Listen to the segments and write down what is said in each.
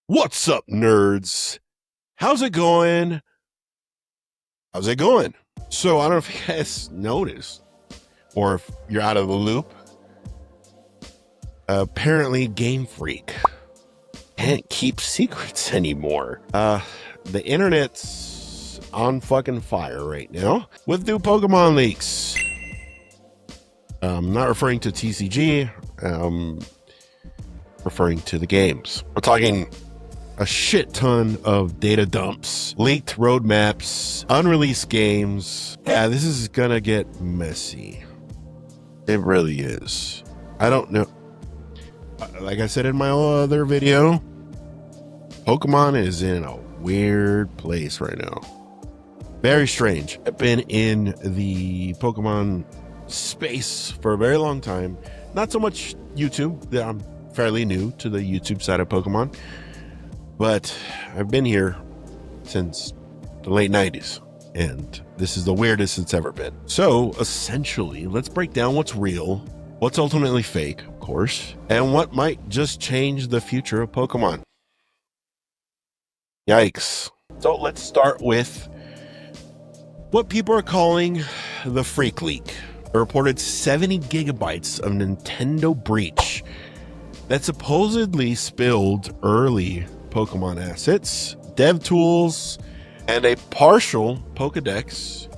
What's up, nerds? How's it going? How's it going? So, I don't know if you guys noticed or if you're out of the loop. Apparently, Game Freak can't keep secrets anymore. The internet's on fucking fire right now with new Pokemon leaks. I'm not referring to TCG, referring to the games. I'm talking a shit ton of data dumps, leaked roadmaps, unreleased games. Yeah, this is gonna get messy. It really is. I don't know. Like I said in my other video, Pokemon is in a weird place right now. Very strange. I've been in the Pokemon space for a very long time. Not so much YouTube. I'm fairly new to the YouTube side of Pokemon. But I've been here since the late 90s, and this is the weirdest it's ever been. So essentially, let's break down what's real, what's ultimately fake, of course, and what might just change the future of Pokemon. Yikes. So let's start with what people are calling the FreakLeak. A reported 70 gigabytes of Nintendo breach that supposedly spilled early Pokemon assets, dev tools, and a partial Pokedex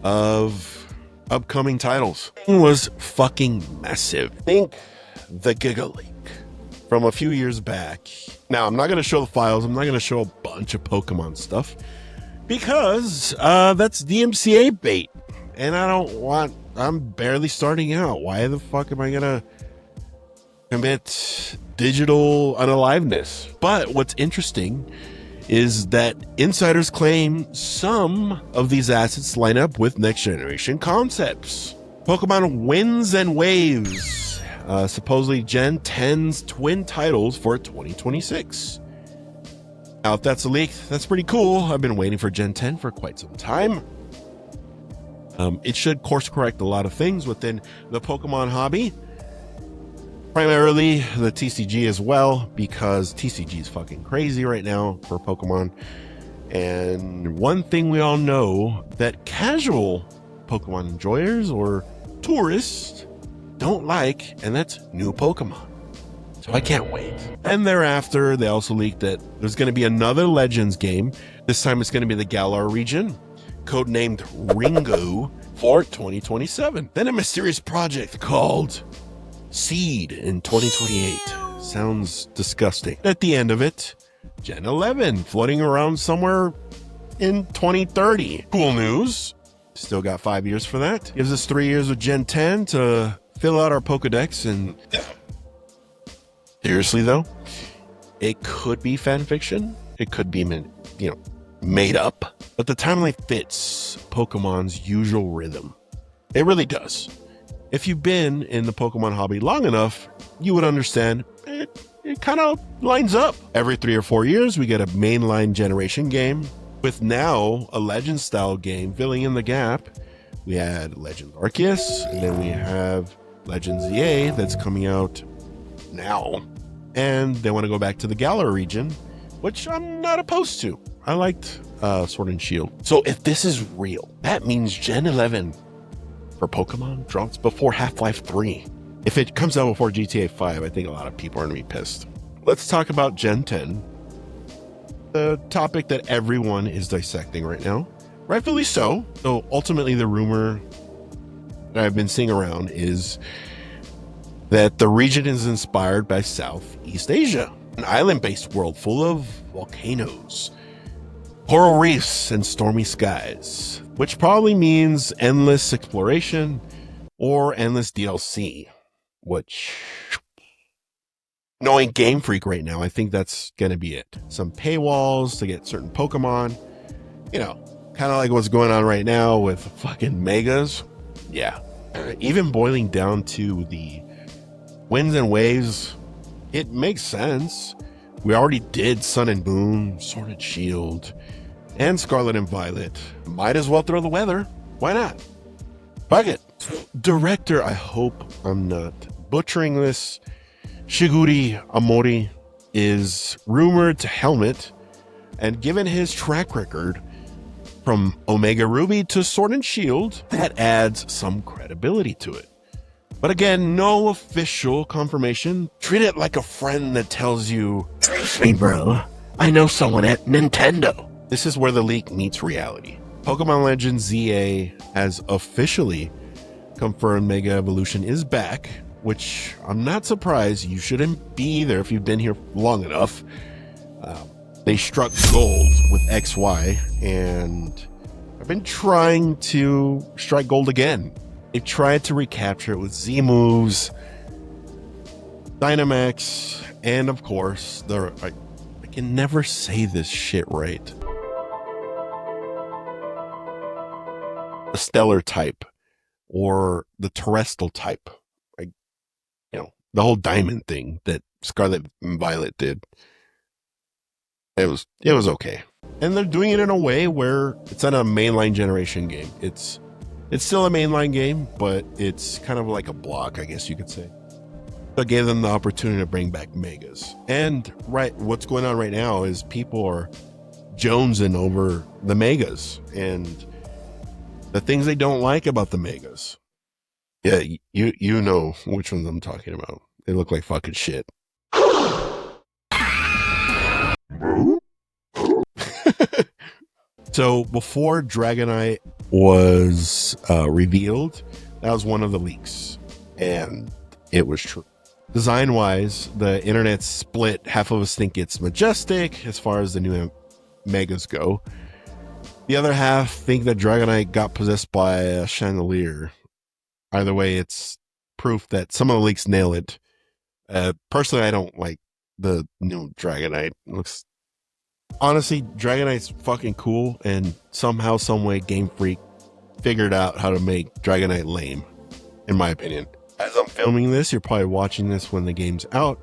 of upcoming titles. It was fucking massive. Think the Giga Leak from a few years back. Now, I'm not going to show the files. I'm not going to show a bunch of Pokemon stuff because that's DMCA bait. And I'm barely starting out. Why the fuck am I going to commit digital unaliveness? But what's interesting is that insiders claim some of these assets line up with next generation concepts. Pokemon Winds and Waves, supposedly Gen 10's twin titles for 2026. Now, if that's a leak, that's pretty cool. I've been waiting for Gen 10 for quite some time. It should course correct a lot of things within the Pokemon hobby. Primarily the TCG as well, because TCG is fucking crazy right now for Pokemon. And one thing we all know that casual Pokemon enjoyers or tourists don't like, and that's new Pokemon. So I can't wait. And thereafter, they also leaked that there's going to be another Legends game. This time it's going to be the Galar region, codenamed Ringo, for 2027. Then a mysterious project called Seed in 2028. Sounds disgusting. At the end of it, Gen 11 floating around somewhere in 2030. Cool news. Still got 5 years for that. Gives us 3 years with Gen 10 to fill out our Pokedex. And seriously though, it could be fan fiction. It could be, made up. But the timeline fits Pokemon's usual rhythm. It really does. If you've been in the Pokemon hobby long enough, you would understand it kind of lines up. Every 3 or 4 years, we get a mainline generation game with now a Legends style game filling in the gap. We had Legends Arceus, and then we have Legends EA that's coming out now. And they want to go back to the Galar region, which I'm not opposed to. I liked Sword and Shield. So if this is real, that means Gen 11 for Pokemon drops before Half-Life 3. If it comes out before GTA 5, I think a lot of people are going to be pissed. Let's talk about Gen 10, the topic that everyone is dissecting right now. Rightfully so. So ultimately, the rumor that I've been seeing around is that the region is inspired by Southeast Asia, an island-based world full of volcanoes, coral reefs, and stormy skies, which probably means endless exploration or endless DLC, which, knowing Game Freak right now, I think that's going to be it. Some paywalls to get certain Pokemon, kind of like what's going on right now with fucking Megas. Yeah. Even boiling down to the Winds and Waves, it makes sense. We already did Sun and Moon, Sword and Shield, and Scarlet and Violet. Might as well throw the weather. Why not? Fuck it. Director, I hope I'm not butchering this, Shiguri Amori, is rumored to helmet, and given his track record from Omega Ruby to Sword and Shield, that adds some credibility to it. But again, no official confirmation. Treat it like a friend that tells you, "Trust me, bro, I know someone at Nintendo." This is where the leak meets reality. Pokemon Legends ZA has officially confirmed Mega Evolution is back, which I'm not surprised. You shouldn't be either if you've been here long enough. They struck gold with XY, and I've been trying to strike gold again. They tried to recapture it with Z moves, Dynamax, and of course, I can never say this shit right. The stellar type or the terrestrial type. Like, the whole diamond thing that Scarlet and Violet did. It was okay. And they're doing it in a way where it's not a mainline generation game. It's still a mainline game, but it's kind of like a block, I guess you could say. So it gave them the opportunity to bring back Megas. And what's going on right now is people are jonesing over the Megas and the things they don't like about the Megas. Yeah, you know which ones I'm talking about. They look like fucking shit. So before Dragonite was revealed, that was one of the leaks, and it was true. Design wise, the internet split. Half of us think it's majestic as far as the new Megas go. The other half think that Dragonite got possessed by a chandelier. Either way, it's proof that some of the leaks nail it. Personally, I don't like the new Dragonite. Honestly, Dragonite's fucking cool, and somehow, someway, Game Freak figured out how to make Dragonite lame, in my opinion. As I'm filming this, you're probably watching this when the game's out,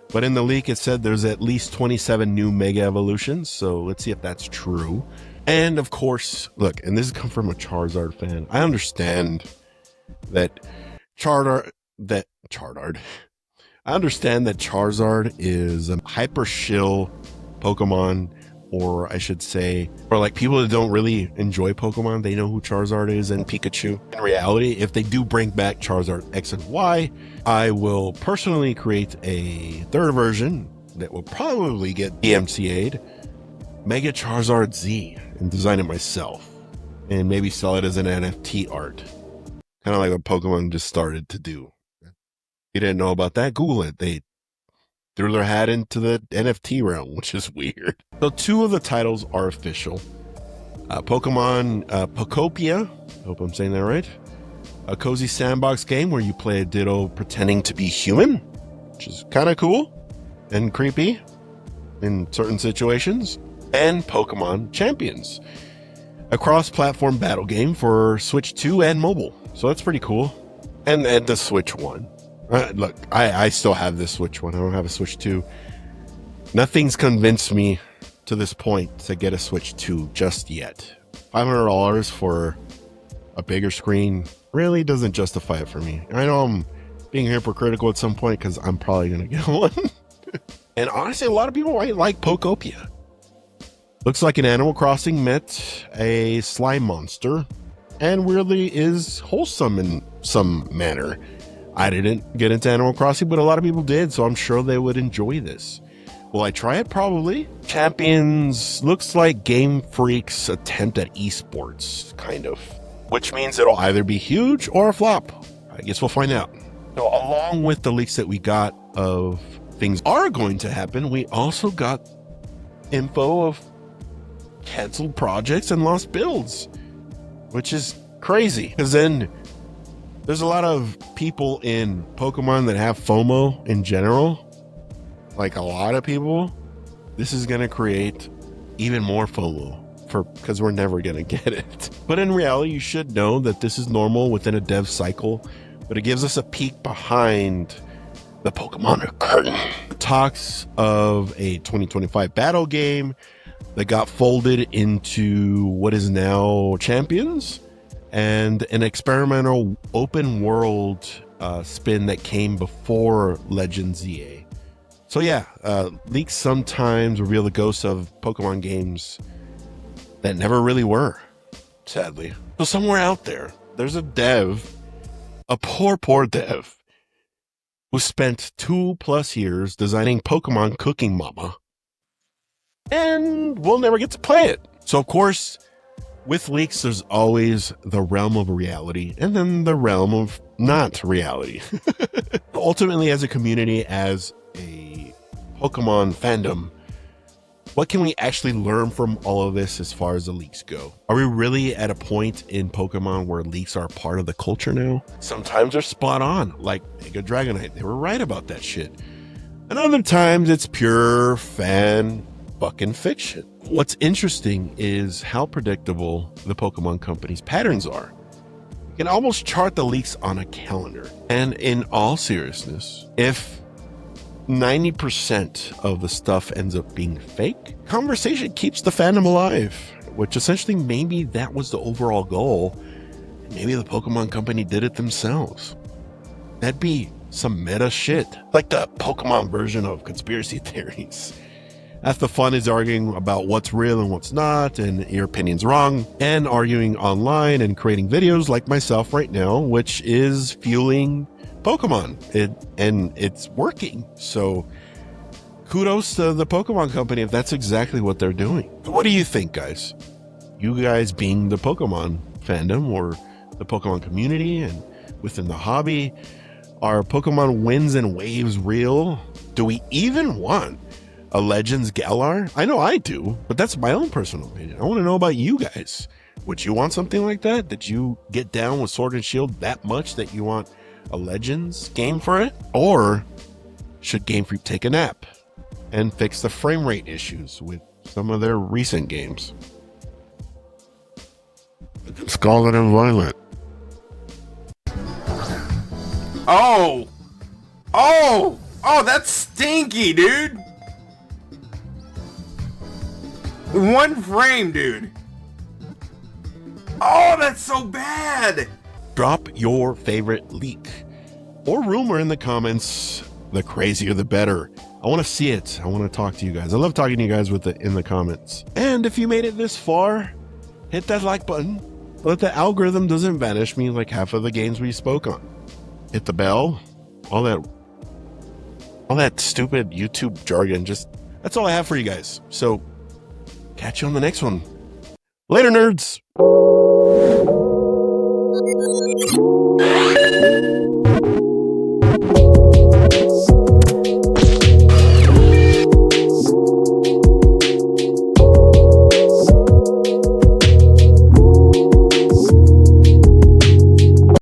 but in the leak it said there's at least 27 new Mega Evolutions, so let's see if that's true. And of course, look, and this has come from a Charizard fan, I understand that Charizard is a hyper shill Pokemon, or I should say, or like people that don't really enjoy Pokemon, they know who Charizard is and Pikachu. In reality, if they do bring back Charizard X and Y, I will personally create a third version that will probably get DMCA'd, Mega Charizard Z, and design it myself, and maybe sell it as an NFT art, kind of like what Pokemon just started to do. If you didn't know about that, Google it. They threw their hat into the NFT realm, which is weird. So 2 of the titles are official. Pokemon Pokopia, I hope I'm saying that right. A cozy sandbox game where you play a Ditto pretending to be human, which is kind of cool and creepy in certain situations. And Pokemon Champions, a cross-platform battle game for Switch 2 and mobile. So that's pretty cool. And the Switch 1. Look, I still have this Switch 1. I don't have a Switch 2. Nothing's convinced me to this point to get a Switch 2 just yet. $500 for a bigger screen really doesn't justify it for me. I know I'm being hypocritical at some point because I'm probably going to get one. And honestly, a lot of people might like Pokopia. Looks like an Animal Crossing met a slime monster and weirdly is wholesome in some manner. I didn't get into Animal Crossing, but a lot of people did, so I'm sure they would enjoy this. Will I try it? Probably. Champions looks like Game Freak's attempt at esports, kind of. Which means it'll either be huge or a flop. I guess we'll find out. So along with the leaks that we got of things are going to happen, we also got info of canceled projects and lost builds, which is crazy. Because then there's a lot of people in Pokemon that have FOMO in general. Like a lot of people. This is going to create even more FOMO because we're never going to get it. But in reality, you should know that this is normal within a dev cycle, but it gives us a peek behind the Pokemon curtain. Talks of a 2025 battle game that got folded into what is now Champions, and an experimental open world spin that came before Legend ZA. So yeah, leaks sometimes reveal the ghosts of Pokemon games that never really were, sadly. So somewhere out there, there's a dev, a poor dev, who spent 2+ years designing Pokemon Cooking Mama, and we'll never get to play it. So of course, with leaks, there's always the realm of reality and then the realm of not reality. Ultimately, as a community, as a Pokemon fandom, what can we actually learn from all of this as far as the leaks go? Are we really at a point in Pokemon where leaks are part of the culture now? Sometimes they're spot on, like Mega Dragonite. They were right about that shit. And other times it's pure fan fucking fiction. What's interesting is how predictable the Pokemon company's patterns are. You can almost chart the leaks on a calendar. And in all seriousness, if 90% of the stuff ends up being fake, conversation keeps the fandom alive, which essentially maybe that was the overall goal. Maybe the Pokemon company did it themselves. That'd be some meta shit, like the Pokemon version of conspiracy theories. Half the fun is arguing about what's real and what's not, and your opinion's wrong, and arguing online and creating videos like myself right now, which is fueling Pokemon, and it's working. So kudos to the Pokemon company if that's exactly what they're doing. What do you think, guys? You guys being the Pokemon fandom or the Pokemon community and within the hobby, are Pokemon Winds and Waves real? Do we even want a Legends Galar? I know I do, but that's my own personal opinion. I want to know about you guys. Would you want something like that? Did you get down with Sword and Shield that much that you want a Legends game for it? Or should Game Freak take a nap and fix the frame rate issues with some of their recent games? Scarlet and Violet. Oh, that's stinky, dude. 1 frame, dude. Oh, that's so bad. Drop your favorite leak or rumor in the comments. The crazier, the better. I want to see it. I want to talk to you guys. I love talking to you guys in the comments. And if you made it this far, hit that like button so that the algorithm doesn't vanish me like half of the games we spoke on. Hit the bell. All that stupid YouTube jargon. That's all I have for you guys. So catch you on the next one. Later, nerds.